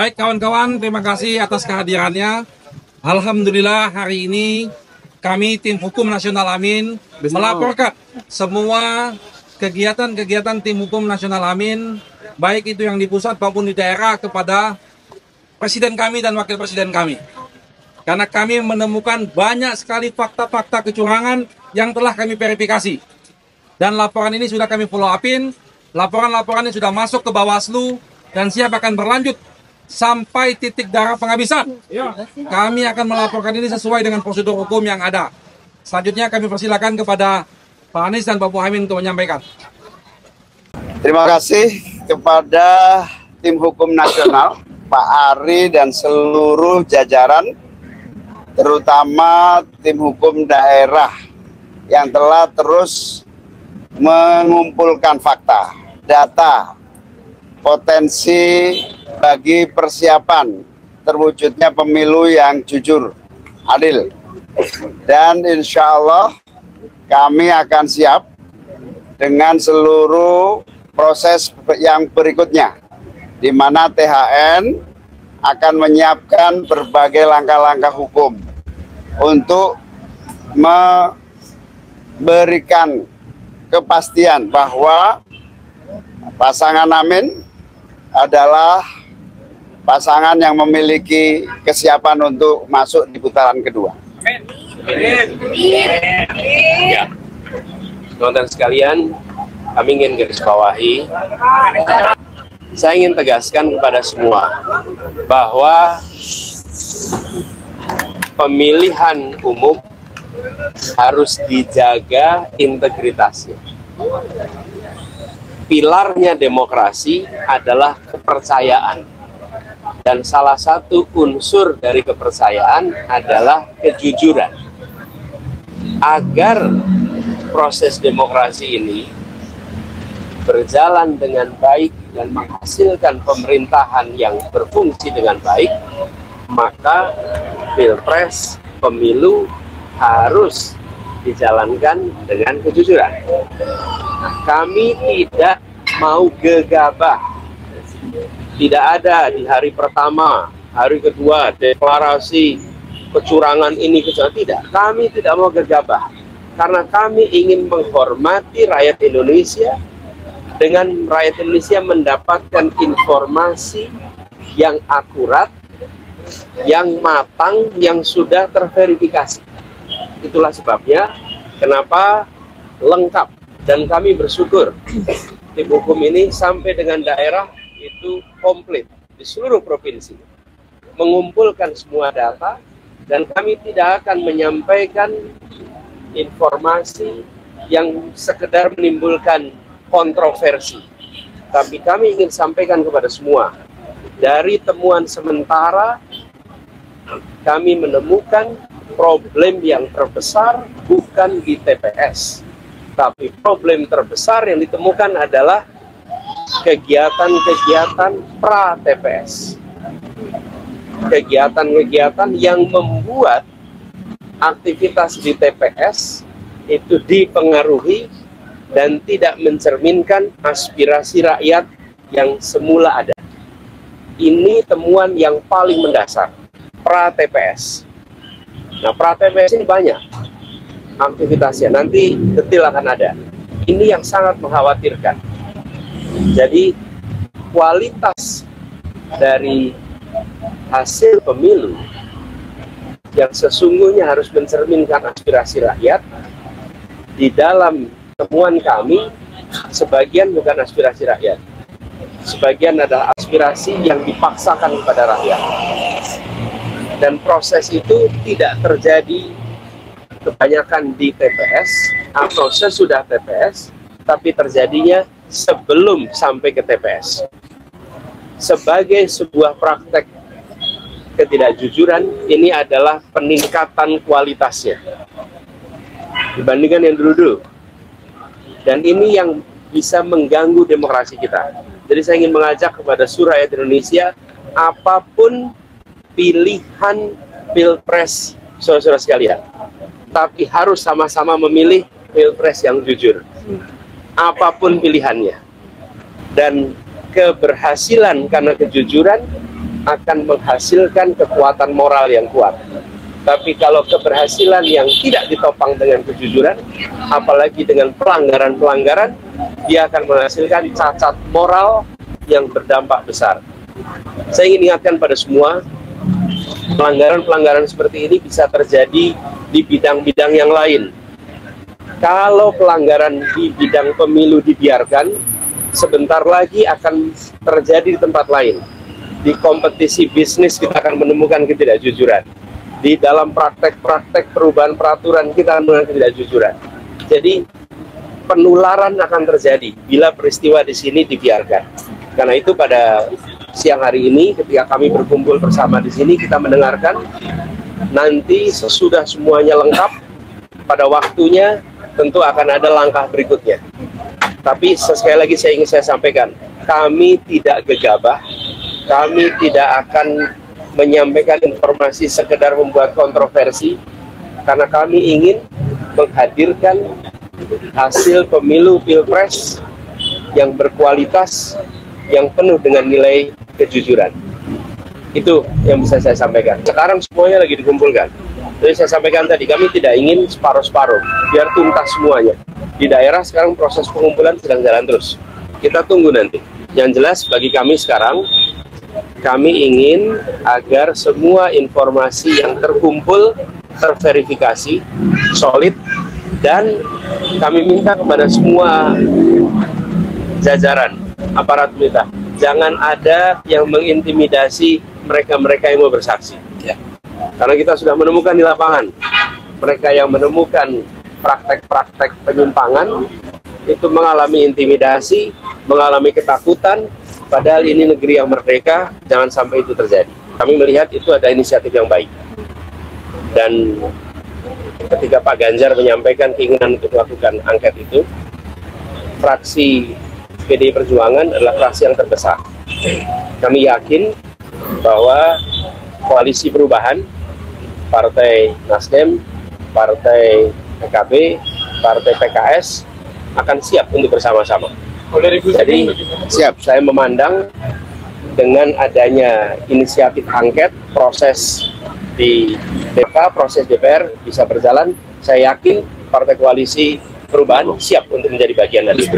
Baik kawan-kawan, terima kasih atas kehadirannya. Alhamdulillah hari ini kami tim hukum nasional Amin melaporkan semua kegiatan-kegiatan tim hukum nasional Amin, baik itu yang di pusat maupun di daerah, kepada presiden kami dan wakil presiden kami. Karena kami menemukan banyak sekali fakta-fakta kecurangan yang telah kami verifikasi. Dan laporan ini sudah kami follow upin, laporan-laporan ini sudah masuk ke Bawaslu dan siap akan berlanjut sampai titik darah penghabisan. Kami akan melaporkan ini sesuai dengan prosedur hukum yang ada. Selanjutnya kami persilakan kepada Pak Anies dan Pak Muhaimin untuk menyampaikan. Terima kasih kepada tim hukum nasional, Pak Ari dan seluruh jajaran, terutama tim hukum daerah yang telah terus mengumpulkan fakta, data, potensi bagi persiapan terwujudnya pemilu yang jujur, adil. Dan insya Allah kami akan siap dengan seluruh proses yang berikutnya, di mana THN akan menyiapkan berbagai langkah-langkah hukum untuk memberikan kepastian bahwa pasangan Amin adalah pasangan yang memiliki kesiapan untuk masuk di putaran kedua. Ya, teman-teman sekalian, kami ingin garis bawahi, saya ingin tegaskan kepada semua bahwa pemilihan umum harus dijaga integritasnya. Pilarnya demokrasi adalah kepercayaan. Dan salah satu unsur dari kepercayaan adalah kejujuran. Agar proses demokrasi ini berjalan dengan baik dan menghasilkan pemerintahan yang berfungsi dengan baik, maka pilpres, pemilu harus dijalankan dengan kejujuran. Kami tidak mau gegabah. Tidak ada di hari pertama, hari kedua, deklarasi kecurangan ini, kecurangan. Tidak, kami tidak mau gegabah. Karena kami ingin menghormati rakyat Indonesia, dengan rakyat Indonesia mendapatkan informasi yang akurat, yang matang, yang sudah terverifikasi. Itulah sebabnya kenapa lengkap, dan kami bersyukur tim hukum ini sampai dengan daerah itu komplit di seluruh provinsi, mengumpulkan semua data, dan kami tidak akan menyampaikan informasi yang sekedar menimbulkan kontroversi, tapi kami ingin sampaikan kepada semua, dari temuan sementara kami menemukan problem yang terbesar bukan di TPS, tapi problem terbesar yang ditemukan adalah kegiatan-kegiatan pra-TPS. Kegiatan-kegiatan yang membuat aktivitas di TPS itu dipengaruhi dan tidak mencerminkan aspirasi rakyat yang semula ada. Ini temuan yang paling mendasar, pra-TPS. Nah, pra-TPS ini banyak aktivitasnya, nanti detail akan ada. Ini yang sangat mengkhawatirkan. Jadi kualitas dari hasil pemilu yang sesungguhnya harus mencerminkan aspirasi rakyat, di dalam temuan kami sebagian bukan aspirasi rakyat, sebagian adalah aspirasi yang dipaksakan kepada rakyat, dan proses itu tidak terjadi kebanyakan di TPS atau sesudah TPS, tapi terjadinya sebelum sampai ke TPS. Sebagai sebuah praktek ketidakjujuran, ini adalah peningkatan kualitasnya dibandingkan yang dulu-dulu. Dan ini yang bisa mengganggu demokrasi kita. Jadi saya ingin mengajak kepada seluruh rakyat Indonesia, apapun pilihan pilpres saudara-saudara sekalian, tapi harus sama-sama memilih pilpres yang jujur. Apapun pilihannya. Dan keberhasilan karena kejujuran akan menghasilkan kekuatan moral yang kuat. Tapi kalau keberhasilan yang tidak ditopang dengan kejujuran, apalagi dengan pelanggaran-pelanggaran, dia akan menghasilkan cacat moral yang berdampak besar. Saya ingin ingatkan pada semua, pelanggaran-pelanggaran seperti ini bisa terjadi di bidang-bidang yang lain. Kalau pelanggaran di bidang pemilu dibiarkan, sebentar lagi akan terjadi di tempat lain. Di kompetisi bisnis kita akan menemukan ketidakjujuran. Di dalam praktek-praktek perubahan peraturan kita menemukan ketidakjujuran. Jadi penularan akan terjadi bila peristiwa di sini dibiarkan. Karena itu pada siang hari ini ketika kami berkumpul bersama di sini, kita mendengarkan. Nanti sesudah semuanya lengkap, pada waktunya tentu akan ada langkah berikutnya. Tapi sekali lagi saya ingin sampaikan, kami tidak gegabah, kami tidak akan menyampaikan informasi sekedar membuat kontroversi, karena kami ingin menghadirkan hasil pemilu Pilpres yang berkualitas, yang penuh dengan nilai kejujuran. Itu yang bisa saya sampaikan. Sekarang semuanya lagi dikumpulkan. Jadi saya sampaikan tadi, kami tidak ingin separuh-separuh, biar tuntas semuanya. Di daerah sekarang proses pengumpulan sedang jalan terus. Kita tunggu nanti. Yang jelas bagi kami sekarang, kami ingin agar semua informasi yang terkumpul terverifikasi, solid, dan kami minta kepada semua jajaran aparat pemerintah, jangan ada yang mengintimidasi mereka-mereka yang mau bersaksi. Ya. Karena kita sudah menemukan di lapangan, mereka yang menemukan praktek-praktek penyimpangan itu mengalami intimidasi, mengalami ketakutan, padahal ini negeri yang merdeka, jangan sampai itu terjadi. Kami melihat itu ada inisiatif yang baik. Dan ketika Pak Ganjar menyampaikan keinginan untuk melakukan angket itu, fraksi PDI Perjuangan adalah fraksi yang terbesar. Kami yakin bahwa koalisi perubahan, Partai Nasdem, Partai PKB, Partai PKS akan siap untuk bersama-sama. Jadi siap, saya memandang dengan adanya inisiatif angket, proses di DPR, proses DPR bisa berjalan, saya yakin Partai Koalisi Perubahan siap untuk menjadi bagian dari itu.